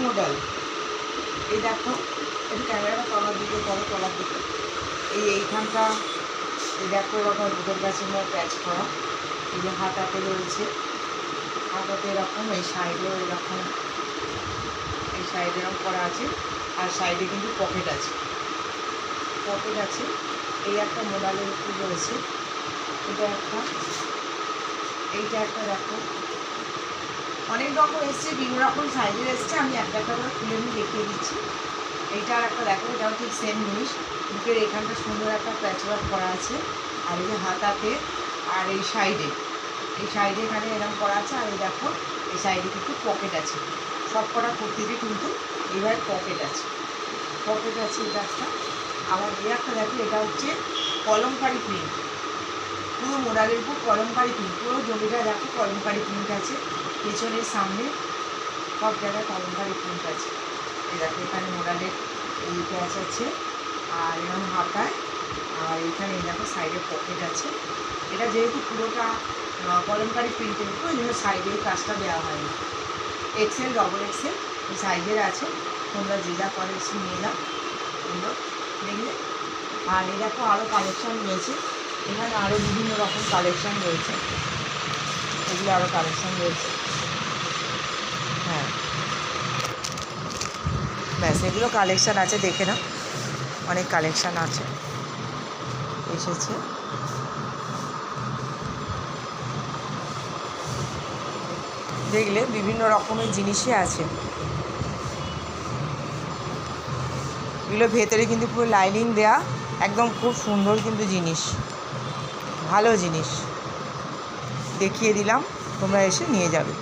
Model. এই দেখো, একটু ক্যামেরাটা তলার দিকে করো, তলার দিকে। এইখানটা এই দেখো, এরকম বুকের কাছে প্যাচ করা। এই যে হাতাতে রয়েছে, হাতাতে এরকম, এই সাইডেও এরকম, এই সাইডে এরকম করা আছে। আর সাইডে কিন্তু পকেট আছে, পকেট আছে। এই একটা মোডালের উপর রয়েছে। এটা একটা, এইটা একটা দেখো, অনেক রকম এসছে, বিভিন্ন রকম সাইজের এসছে। আমি একটা একটা করে খুলে নিয়ে দেখিয়ে দিচ্ছি। এইটা আর একটা দেখো, এটাও ঠিক সেম জিনিস। বুকের এখানটা সুন্দর একটা প্যাচওয়ার্ক করা আছে। আর এই যে হাতাতে, আর এই সাইডে এখানে এরকম করা আছে। আর এই দেখো, এই সাইডে কিন্তু পকেট আছে। সব কটা কুর্তিতে কিন্তু এইভাবে পকেট আছে, পকেট আছে। এটা একটা। আবার এই একটা দেখো, এটা হচ্ছে কলমকারি প্রিন্ট, পুরো মোডালের উপর কলমকারি প্রিন্ট, পুরো জমিটা দেখো কলমকারি প্রিন্ট আছে। পেছনের সামনে সব জায়গায় কলমকারি প্রিন্ট আছে। এই দেখো, এখানে মোডালের এই প্যাচ আছে, আর এরকম হাতায়, আর এখানে এই দেখো সাইডে পকেট আছে। এটা যেহেতু পুরোটা কলমকারি প্রিন্টের উপর, এই জন্য সাইডে এই কাজটা দেওয়া হয়নি। এক্সেল, ডবল এক্সেল এই সাইজের আছে। তোমরা যে যা কালেকশন নিয়ে নাও, এগুলো দেখলে। আর এই দেখো, আরও কালেকশান রয়েছে এখানে, আরও বিভিন্ন রকম কালেকশান রয়েছে। এগুলো আরও কালেকশান রয়েছে। হ্যাঁ, ব্যাস, এগুলো কালেকশান আছে, দেখে নাও। অনেক কালেকশান আছে, এসেছে। দেখলে বিভিন্ন রকমের জিনিসই আছে। এগুলো ভেতরে কিন্তু পুরো লাইনিং দেয়া, একদম খুব সুন্দর কিন্তু জিনিস, ভালো জিনিস। দেখিয়ে দিলাম, তোমরা এসে নিয়ে যাবে।